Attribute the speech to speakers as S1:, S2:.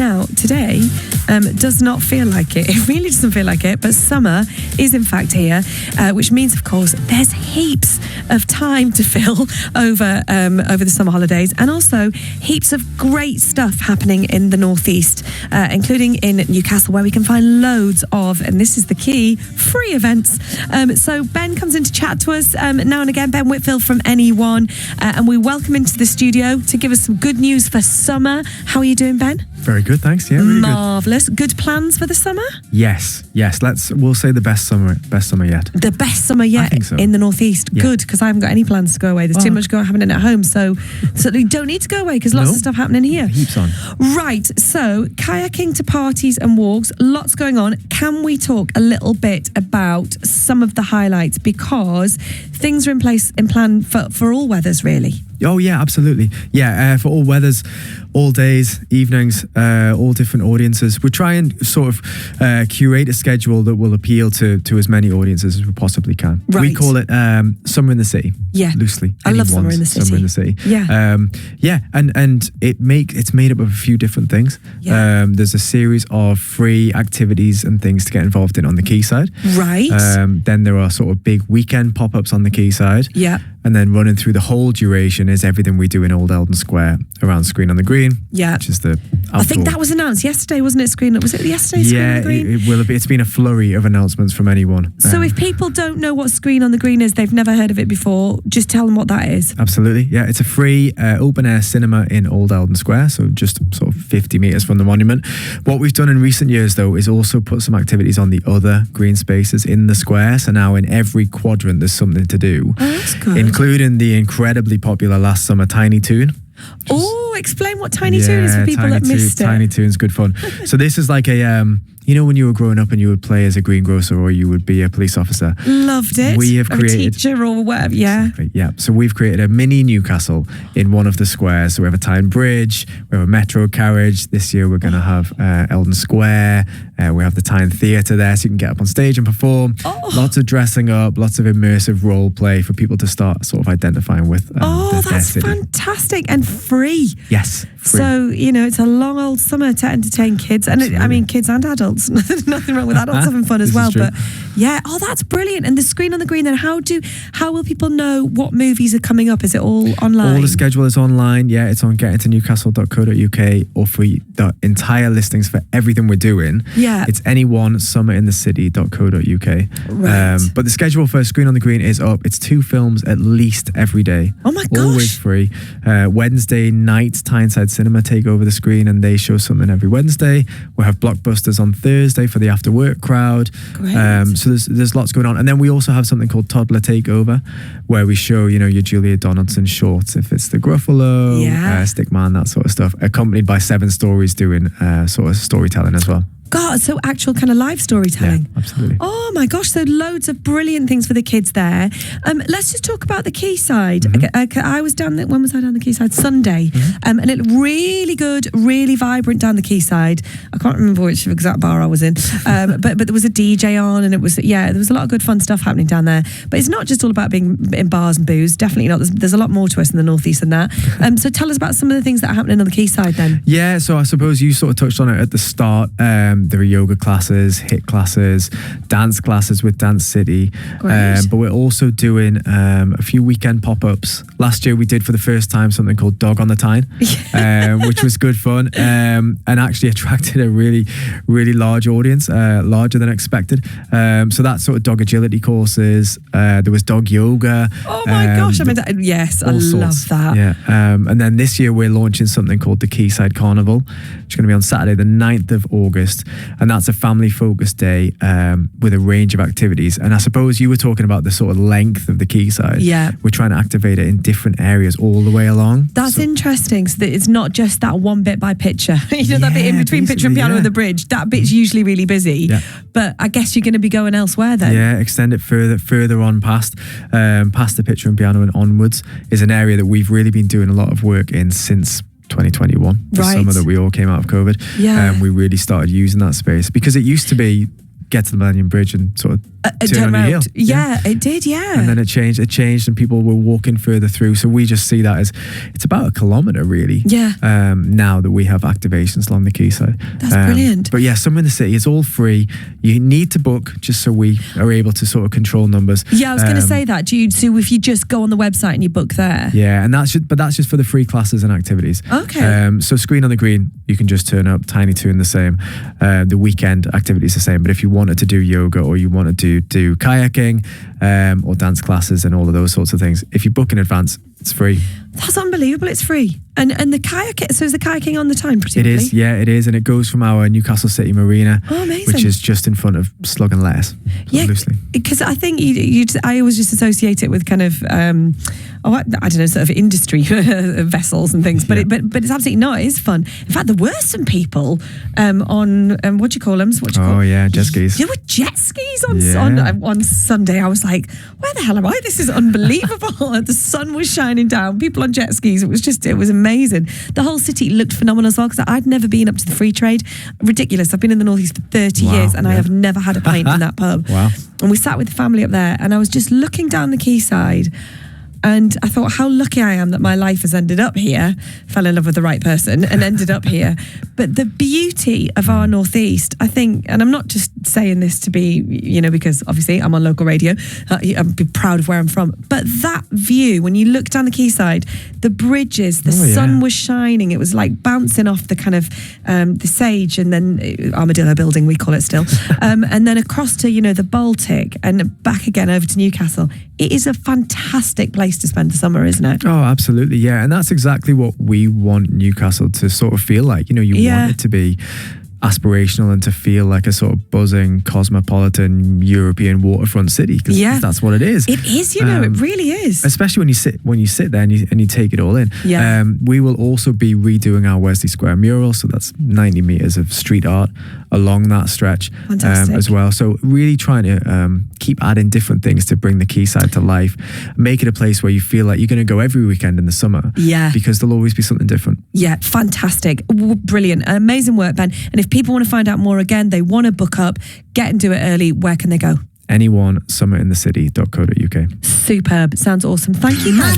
S1: Now, today does not feel like it. It really doesn't feel like it, but summer is in fact here, which means, of course, there's heaps of time to fill over the summer holidays, and also heaps of great stuff happening in the northeast, including in Newcastle, where we can find loads of, and this is the key, free events. So Ben comes in to chat to us now and again, Ben Whitfield from NE1, and we welcome him to the studio to give us some good news for summer. How are you doing, Ben?
S2: Very good, thanks. Yeah, really
S1: Marvellous. Good plans for the summer?
S2: Yes. We'll say the best summer yet.
S1: The best summer yet.
S2: I think so.
S1: In the northeast.
S2: Yeah.
S1: Good, because I haven't got any plans to go away. There's too much happening at home, so we don't need to go away because lots of stuff happening here.
S2: Heaps on.
S1: Right, so kayaking to parties and walks, lots going on. Can we talk a little bit about some of the highlights, because things are in place and plan for all weathers, really?
S2: Oh yeah, absolutely. Yeah, for all weathers, all days, evenings, all different audiences. We try and sort of curate a schedule that will appeal to as many audiences as we possibly can.
S1: Right.
S2: We call it Summer in the City.
S1: Yeah,
S2: loosely.
S1: I love Summer in the City.
S2: Summer in the City.
S1: Yeah,
S2: and it's made up of a few different things.
S1: Yeah.
S2: There's a series of free activities and things to get involved in on the quayside.
S1: Right.
S2: Then there are sort of big weekend pop-ups on the quayside.
S1: Yeah.
S2: And then running through the whole duration is everything we do in Old Eldon Square around Screen on the Green.
S1: Yeah.
S2: Which is the outdoor.
S1: I think that was announced yesterday, wasn't it? Was it yesterday, Screen on the Green?
S2: Yeah, it will be. It's been a flurry of announcements from NE1.
S1: So if people don't know what Screen on the Green is, they've never heard of it before, just tell them what that is.
S2: Absolutely. Yeah, it's a free open-air cinema in Old Eldon Square, so just sort of 50 metres from the monument. What we've done in recent years, though, is also put some activities on the other green spaces in the square. So now in every quadrant, there's something to do.
S1: Oh, that's good.
S2: Including the incredibly popular last summer Tiny Toon.
S1: Oh, explain what Tiny Toon is for people that missed it.
S2: Tiny Toon's good fun. So this is like a, when you were growing up and you would play as a greengrocer or you would be a police officer.
S1: Loved it.
S2: We have created
S1: a teacher or whatever. Yeah.
S2: Exactly, yeah. So we've created a mini Newcastle in one of the squares. So we have a Tyne Bridge, we have a metro carriage. This year we're going to have Eldon Square. We have the Tyne Theatre there, so you can get up on stage and perform. Oh. Lots of dressing up, lots of immersive role play for people to start sort of identifying with.
S1: That's fantastic and free.
S2: Yes. Free.
S1: So, it's a long old summer to entertain kids. And kids and adults. Nothing wrong with adults having fun as well. But yeah, that's brilliant. And the Screen on the Green, then how will people know what movies are coming up? Is it all online?
S2: All the schedule is online. Yeah, it's on getintonewcastle.co.uk, or for the entire listings for everything we're doing.
S1: Yeah.
S2: It's NE1 summerinthecity.co.uk.
S1: Right.
S2: But the schedule for Screen on the Green is up. It's 2 films at least every day.
S1: Oh my gosh.
S2: Always free. Wednesday night, Tyneside Cinema take over the screen and they show something every Wednesday. We'll have blockbusters on Thursday for the after work crowd.
S1: Great.
S2: So there's lots going on. And then we also have something called Toddler Takeover, where we show, your Julia Donaldson shorts, if it's the Gruffalo, Stickman, that sort of stuff, accompanied by 7 stories doing sort of storytelling as well.
S1: God, so actual kind of live storytelling.
S2: Yeah, absolutely.
S1: Oh my gosh, so loads of brilliant things for the kids there. Let's just talk about the quayside.
S2: Mm-hmm.
S1: I was down there, when was I down the quayside? Sunday. Mm-hmm. And it looked really good, really vibrant down the quayside. I can't remember which exact bar I was in. But there was a DJ on and there was a lot of good fun stuff happening down there. But it's not just all about being in bars and booze. Definitely not. There's a lot more to us in the northeast than that. So tell us about some of the things that are happening on the quayside then.
S2: Yeah, so I suppose you sort of touched on it at the start. There are yoga classes, HIIT classes, dance classes with Dance City. But we're also doing a few weekend pop-ups. Last year we did for the first time something called Dog on the Tyne, which was good fun and actually attracted a really, really large audience, larger than expected. So that's sort of dog agility courses. There was dog yoga.
S1: Oh my gosh, yes, I love that.
S2: Yeah. And then this year we're launching something called the Quayside Carnival, which is going to be on Saturday the 9th of August. And that's a family-focused day with a range of activities. And I suppose you were talking about the sort of length of the quayside.
S1: Yeah.
S2: We're trying to activate it in different areas all the way along.
S1: That's interesting, so that it's not just that one bit by Pitcher. That bit in between Pitcher and Piano and the bridge. That bit's usually really busy. Yeah. But I guess you're going to be going elsewhere then.
S2: Yeah, extend it further on past the Pitcher and Piano and onwards is an area that we've really been doing a lot of work in since 2021, the summer that we all came out of COVID. Yeah. We really started using that space because it used to be get to the Millennium Bridge and sort of turn on the hill.
S1: Yeah, it did, yeah.
S2: And then it changed and people were walking further through. So we just see that as it's about a kilometre really.
S1: Yeah.
S2: Now that we have activations along the quayside.
S1: That's brilliant.
S2: But yeah, Summer in the City, it's all free. You need to book just so we are able to sort of control numbers.
S1: Yeah, I was going to say that. So if you just go on the website and you book there?
S2: Yeah, and that's just for the free classes and activities.
S1: Okay.
S2: So Screen on the Green, you can just turn up. Tiny Toon the same. The weekend activities the same. But if you wanted to do yoga or you wanted to do kayaking or dance classes and all of those sorts of things, if you book in advance, it's free.
S1: That's unbelievable. It's free. And the kayaking, so is the kayaking on the time, presumably?
S2: It is, yeah, it is. And it goes from our Newcastle City Marina, which is just in front of Slug and Lettuce.
S1: Yeah,
S2: loosely.
S1: Because I think I always just associate it with kind of, I don't know, sort of industry vessels and things, but it's absolutely not. It is fun. In fact, there were some people on, what do you call them?
S2: Jet skis.
S1: There were jet skis on Sunday. I was like, where the hell am I? This is unbelievable. The sun was shining down, people on jet skis. It was amazing. The whole city looked phenomenal as well, because I'd never been up to the Free Trade. Ridiculous. I've been in the Northeast for 30 years and I have never had a pint in that pub.
S2: Wow.
S1: And we sat with the family up there and I was just looking down the quayside. And I thought, how lucky I am that my life has ended up here. Fell in love with the right person and ended up here. But the beauty of our Northeast, I think, and I'm not just saying this to be, because obviously I'm on local radio. I'm proud of where I'm from. But that view, when you look down the quayside, the bridges, the sun was shining. It was like bouncing off the kind of the Sage and then Armadillo Building, we call it still. And then across to, the Baltic and back again over to Newcastle. It is a fantastic place to spend the summer, isn't it?
S2: Oh, absolutely, yeah. And that's exactly what we want Newcastle to sort of feel like. You want it to be aspirational and to feel like a sort of buzzing cosmopolitan European waterfront city, because that's what it is.
S1: It is, it really is.
S2: Especially when you sit there and you take it all in.
S1: Yeah.
S2: We will also be redoing our Wesley Square mural, so that's 90 meters of street art along that stretch as well. So really trying to keep adding different things to bring the quayside to life, make it a place where you feel like you're going to go every weekend in the summer.
S1: Yeah.
S2: Because there'll always be something different.
S1: Yeah, fantastic. Brilliant. Amazing work, Ben. And if people want to find out more, again, they want to book up, get and do it early, where can they go?
S2: NE1 summerinthecity.co.uk.
S1: Superb. Sounds awesome. Thank you, Ben.